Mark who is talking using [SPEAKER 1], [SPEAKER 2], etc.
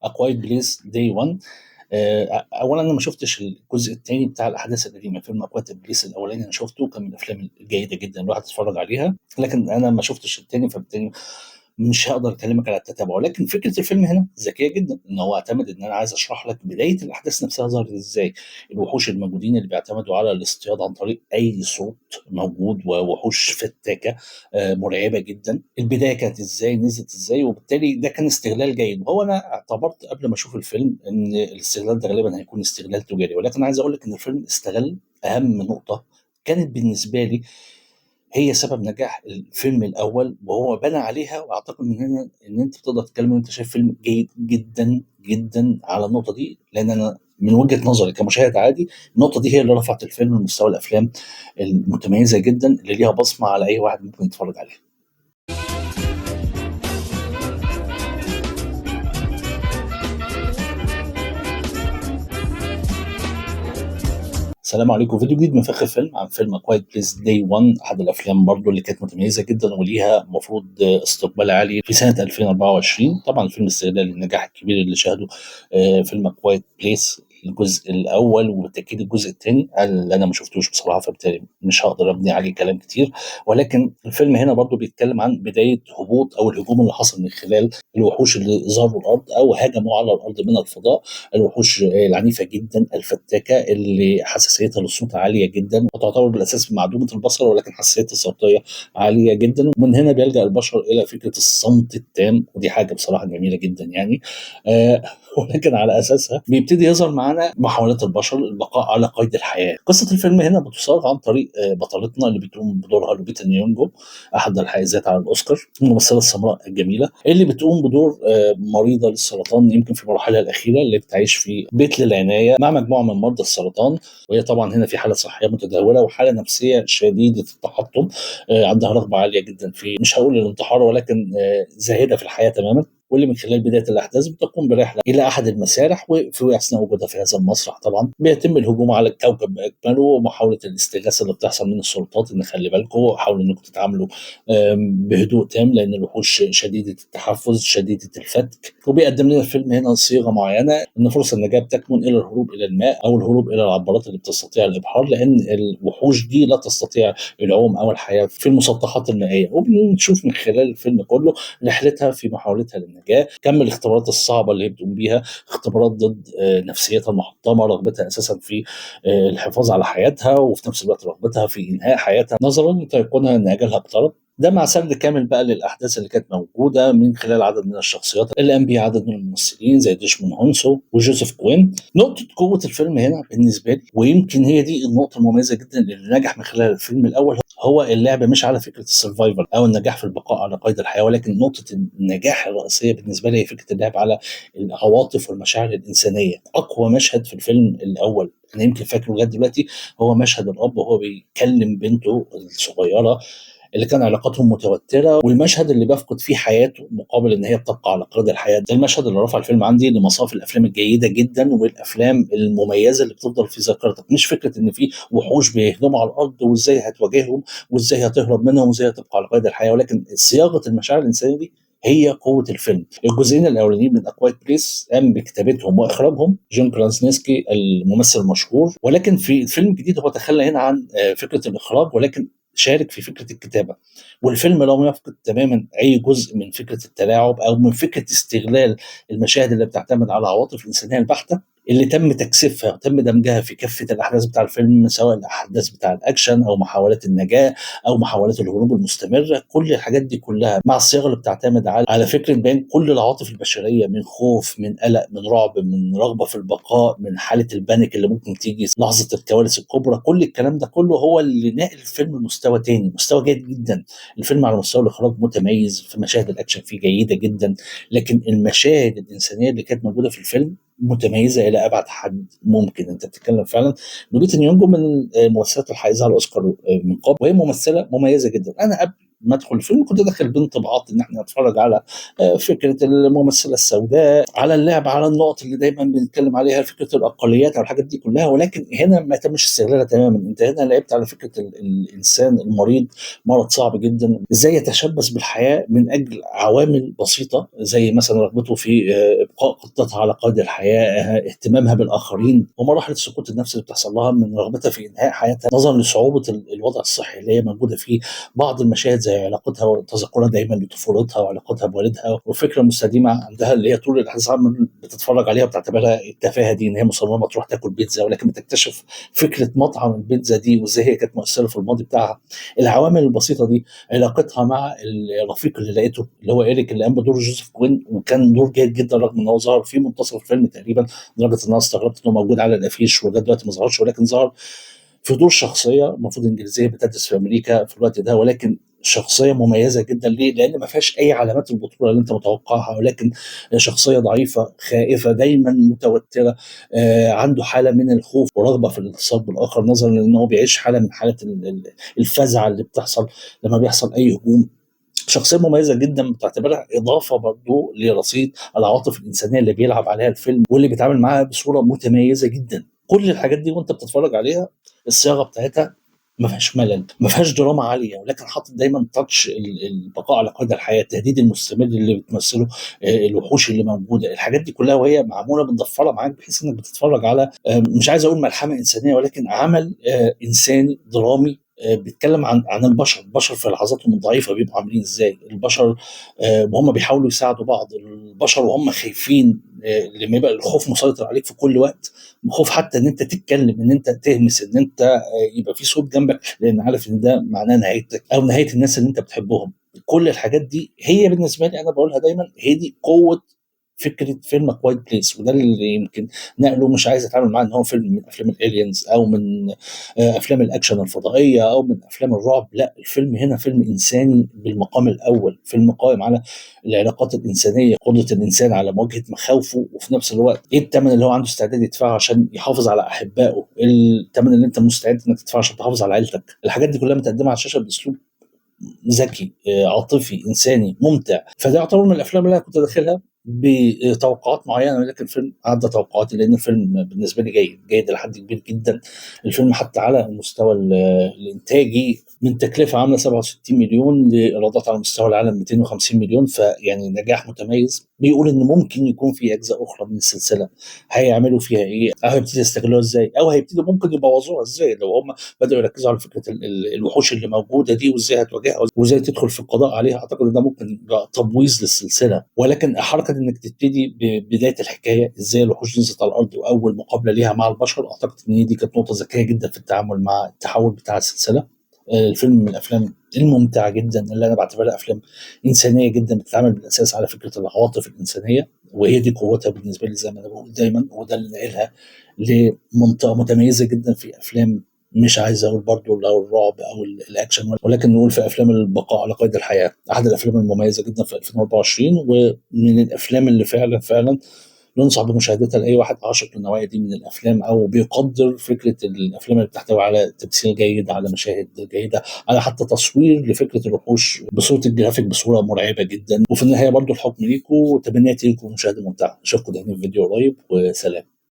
[SPEAKER 1] اكوايد بليس داي 1. اولا انا ما شفتش الجزء الثاني بتاع الاحداث القديمه. فيلم اكواد ابليس الاولاني انا شفته، كان من الافلام الجيده جدا الواحد يتفرج عليها، لكن انا ما شفتش الثاني، فبالتالي مش هقدر اكلمك على التتابع. ولكن فكره الفيلم هنا ذكيه جدا، ان هو اعتمد ان انا عايز اشرح لك بدايه الاحداث نفسها ظهرت ازاي. الوحوش الموجودين اللي بيعتمدوا على الاصطياد عن طريق اي صوت موجود، ووحوش فتاكه مرعبه جدا. البدايه كانت ازاي، نزلت ازاي، وبالتالي ده كان استغلال جيد. وهو انا اعتبرت قبل ما اشوف الفيلم ان الاستغلال ده غالبا هيكون استغلال تجاري، ولكن عايز اقول لك ان الفيلم استغل اهم نقطه كانت بالنسبه لي هي سبب نجاح الفيلم الاول، وهو بنى عليها. واعتقد من هنا ان انت تقدر تتكلم ان انت شايف فيلم جيد جدا جدا على النقطه دي، لان انا من وجهه نظري كمشاهد عادي النقطه دي هي اللي رفعت الفيلم لمستوى الافلام المتميزه جدا اللي ليها بصمه على اي واحد ممكن يتفرج عليها. السلام عليكم. فيديو جديد من فخر فيلم عن فيلم كوايت بليس داي 1، احد الافلام برضو اللي كانت متميزه جدا وليها المفروض استقبال عالي في سنه 2024. طبعا الفيلم استغلال النجاح الكبير اللي شهده فيلم كوايت بليس الجزء الاول، وبالتاكيد الجزء الثاني اللي انا ما شفتوش بصراحه، فبالتالي مش هقدر ابني عليه كلام كتير. ولكن الفيلم هنا برضو بيتكلم عن بدايه هبوط او الهجوم اللي حصل من خلال الوحوش اللي ظهروا الارض او هاجموا على الارض من الفضاء. الوحوش العنيفه جدا الفتاكه اللي حساسيتها للصوت عاليه جدا، وتعتبر بالاساس معدومه البصر، ولكن حساسيتها الصوتيه عاليه جدا. ومن هنا بيلجا البشر الى فكره الصمت التام، ودي حاجه بصراحه جميله جدا يعني. آه ولكن على اساسها بيبتدي يظهر معانا محاولات البشر البقاء على قيد الحياه. قصه الفيلم هنا بتصاغ عن طريق بطلتنا اللي بتقوم بدورها لوبيتا نيونجو، احد الحائزات على الاوسكار، الممثله السمراء الجميله اللي بتقوم بدور مريضه للسرطان، يمكن في مراحلها الاخيره، اللي بتعيش في بيت للعنايه مع مجموعه من مرضى السرطان. وهي طبعا هنا في حاله صحيه متدهوره وحاله نفسيه شديده التحطم. عندها رغبه عاليه جدا في، مش هقول الانتحار، ولكن زاهده في الحياه تماما. واللي من خلال بدايه الاحداث بتقوم برحله الى احد المسارح، وفي اثناء وجودها في هذا المسرح طبعا بيتم الهجوم على الكوكب باكمله، ومحاوله الاستغاثه اللي بتحصل من السلطات ان خلي بالكم، حاولوا انكم تتعاملوا بهدوء تام، لان الوحوش شديده التحفز شديده الفتك. وبيقدم لنا الفيلم هنا صيغه معينه ان فرص النجاه بتكمن الى الهروب الى الماء او الهروب الى العبارات اللي بتستطيع الابحار، لان الوحوش دي لا تستطيع العوم او الحياه في المسطحات المائيه. وبنشوف من خلال الفيلم كله رحلتها في محاولتها للنجاه، كم الاختبارات الصعبه اللي هي بتقوم بيها، اختبارات ضد نفسيتها المحطمه، رغبتها اساسا في الحفاظ على حياتها، وفي نفس الوقت رغبتها في انهاء حياتها نظرا لتيقنها ان اجلها اقترب. ده مع سرد كامل بقى للاحداث اللي كانت موجوده من خلال عدد من الشخصيات اللي قام بيها عدد من الممثلين زي ديشمون هونسو وجوزيف كوين. نقطه قوه الفيلم هنا بالنسبه لي، ويمكن هي دي النقطه المميزه جدا اللي نجح من خلال الفيلم الاول، هو اللعب مش على فكره السرفايفل او النجاح في البقاء على قيد الحياه، ولكن نقطه النجاح الرئيسيه بالنسبه لي هي فكره اللعب على العواطف والمشاعر الانسانيه. اقوى مشهد في الفيلم الاول انا يمكن فاكره لغايه دلوقتي هو مشهد الاب وهو بيكلم بنته الصغيره اللي كان علاقاتهم متوتره، والمشهد اللي بيفقد فيه حياته مقابل ان هي بتبقى على قيد الحياه. ده المشهد اللي رفع الفيلم عندي لمصاف الافلام الجيده جدا والافلام المميزه اللي بتفضل في ذاكرتك. مش فكره ان في وحوش بيهجموا على الارض وازاي هتواجههم وازاي هتهرب منهم وازاي هتبقى على قيد الحياه، ولكن صياغه المشاعر الانسانيه دي هي قوه الفيلم. الجزئين الاولانيين من اكوايت بليس قام بكتابتهم واخراجهم جون كراسنسكي الممثل المشهور، ولكن في الفيلم الجديد هو تخلى هنا عن فكره الاخراج، ولكن شارك في فكره الكتابه. والفيلم لم يفقد تماما اي جزء من فكره التلاعب او من فكره استغلال المشاهد اللي بتعتمد على العواطف الانسانيه البحته، اللي تم تكثيفها وتم دمجها في كافه الاحداث بتاع الفيلم، سواء الاحداث بتاع الاكشن او محاولات النجاه او محاولات الهروب المستمره. كل الحاجات دي كلها مع الصياغه اللي بتعتمد على فكره بين كل العواطف البشريه، من خوف، من قلق، من رعب، من رغبه في البقاء، من حاله البانيك اللي ممكن تيجي لحظه الكوارث الكبرى. كل الكلام ده كله هو اللي نقل الفيلم لمستوى تاني، مستوى جيد جدا. الفيلم على مستوى الاخراج متميز، في مشاهد الاكشن فيه جيده جدا، لكن المشاهد الانسانيه اللي كانت موجوده في الفيلم متميزه الى ابعد حد ممكن. انت بتتكلم فعلا لوبيتا نيونجو من الممثلات الحائزه على الاوسكار من قبل، وهي ممثله مميزه جدا. انا قبل ما ادخل الفيلم كنت داخل بانطباعات ان احنا نتفرج على فكره الممثله السوداء، على اللعب على النقط اللي دايما بنتكلم عليها، فكره الاقليات او الحاجات دي كلها. ولكن هنا ما تمش استغلالها تماما. انت هنا لعبت على فكره الانسان المريض، مرض صعب جدا، ازاي يتشبث بالحياه من اجل عوامل بسيطه زي مثلا رغبته في ابقاء قطتها على قيد الحياه، اهتمامها بالاخرين، ومراحل السقوط النفسي اللي بتحصل لها من رغبتها في انهاء حياتها نظرا لصعوبه الوضع الصحي اللي هي موجوده فيه. بعض المشاهد زي علاقتها وتذكرها دايما بطفولتها وعلاقتها بوالدها، وفكره مستديمه عندها اللي هي طول الاحداث عم بتتفرج عليها وبتعتبرها التفاهه دي، ان هي مصممه تروح تاكل بيتزا، ولكن بتكتشف فكره مطعم البيتزا دي وازاي هي كانت مؤثره في الماضي بتاعها. العوامل البسيطه دي، علاقتها مع الرفيق اللي لقيته اللي هو إيريك اللي قام بدور جوزيف كوين، وكان دور جيد جدا رغم ان هو ظهر في منتصف الفيلم تقريبا، لدرجه ان انا استغربت انه موجود على الافيش ولغايه دلوقتي ما ظهرش، ولكن ظهر في دور شخصيه المفروض انجليزيه بتدرس في امريكا في الوقت ده، ولكن شخصيه مميزه جدا. ليه؟ لان ما فيهاش اي علامات البطوله اللي انت متوقعها، ولكن شخصيه ضعيفه خائفه دايما متوتره، عنده حاله من الخوف ورغبه في الاتصال بالاخر، نظرا لان هو بيعيش حاله من حالات الفزع اللي بتحصل لما بيحصل اي هجوم. شخصيه مميزه جدا بتعتبرها اضافه برضو لرصيد العواطف الانسانيه اللي بيلعب عليها الفيلم، واللي بيتعامل معاها بصوره متميزه جدا. كل الحاجات دي وانت بتتفرج عليها الصياغه بتاعتها ما فيهاش ملل، ما فيهاش دراما عاليه، ولكن حاطط دايما تاتش البقاء على قيد الحياه، التهديد المستمر اللي بتمثله الوحوش اللي موجوده، الحاجات دي كلها وهي معموله متضفره معاك بحيث انك بتتفرج على مش عايز اقول ملحمه انسانيه، ولكن عمل انساني درامي بيتكلم عن البشر في لحظاتهم الضعيفه بيبقوا عاملين ازاي، البشر وهم بيحاولوا يساعدوا بعض، البشر وهم خايفين، لما يبقى الخوف مسيطر عليك في كل وقت، خوف حتى ان انت تتكلم، ان انت تهمس، ان انت يبقى في صوت جنبك لان عارف ان ده معناه نهايتك او نهايه الناس اللي انت بتحبهم. كل الحاجات دي هي بالنسبه لي انا بقولها دايما هي دي قوه فكره فيلم كوايت بليس، وده اللي يمكن نقله مش عايز اتعامل معاه ان هو فيلم من افلام الالينز او من افلام الاكشن الفضائيه او من افلام الرعب. لا، الفيلم هنا فيلم انساني بالمقام الاول، فيلم قائم على العلاقات الانسانيه، قدره الانسان على مواجهه مخاوفه، وفي نفس الوقت ايه الثمن اللي هو عنده استعداد يدفعه عشان يحافظ على احبائه، ايه الثمن اللي انت مستعد انك تدفعه عشان تحافظ على عيلتك. الحاجات دي كلها متقدمه على الشاشه باسلوب ذكي، عاطفي، انساني، ممتع. فده يعتبر من الافلام اللي انا كنت داخلها بتوقعات معينه، ولكن الفيلم عدى توقعاتي لان الفيلم بالنسبه لي جيد لحد كبير جدا. الفيلم حتى على المستوى الانتاجي من تكلفه عامله 67 مليون لايرادات على مستوى العالم 250 مليون، فيعني نجاح متميز. بيقول ان ممكن يكون في اجزاء اخرى من السلسله، هيعملوا فيها ايه او هيبتدي يستغلوها ازاي او هيبتدي ممكن يبوظوها ازاي لو هم بداوا يركزوا على فكره الوحوش اللي موجوده دي وازاي هتواجهها وازاي تدخل في القضاء عليها. اعتقد ان ده ممكن يبقى تبويظ للسلسله، ولكن حركه انك تبتدي ببدايه الحكايه ازاي الوحوش نزلت على الارض واول مقابله ليها مع البشر، اعتقد ان دي كانت نقطه ذكيه جدا في التعامل مع التحول بتاع السلسله. الفيلم من الافلام الممتعه جدا اللي انا بعتبرها افلام انسانيه جدا، بتتعامل بالاساس على فكره العواطف الانسانيه، وهي دي قوتها بالنسبه لي زي ما انا بقول دايما، وده اللي نقلها لمنطقه متميزه جدا في افلام، مش عايز اقول برضو لو الرعب او الاكشن، ولكن نقول في افلام البقاء على قيد الحياه، احد الافلام المميزه جدا في 2024، ومن الافلام اللي فعلا ينصح بمشاهدتها لاي واحد عاشق للنوعيه دي من الافلام او بيقدر فكره الافلام اللي بتحتوي على تمثيل جيد، على مشاهد جيده، على حتى تصوير لفكره الوحوش بصوره الجرافيك بصوره مرعبه جدا. وفي النهايه برضو الحكم ليكم وتمنياتي لكم مشاهده ممتعه. اشوفكم تاني في فيديو قريب، وسلام.